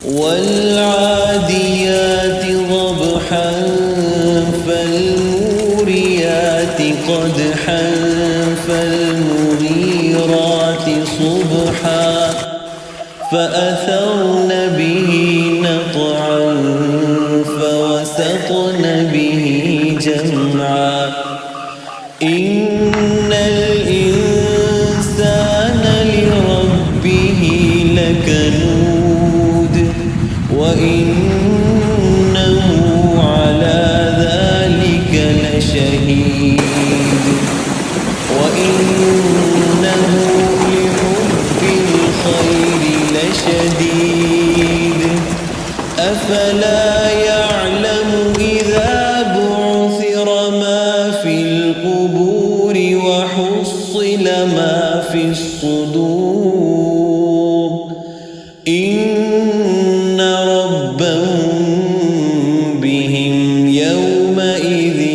والعاديات ضبحا فالموريات قدحا فالمغيرات صبحا فأثرن به نقعا فوسطن به جمعا إن الإنسان لربه لكنود وإنه على ذلك لشهيد وإنه لحب الخير لشديد أفلا يعلم إذا بعثر ما في القبور وحصل ما في الصدور إن ربهم بهم يومئذ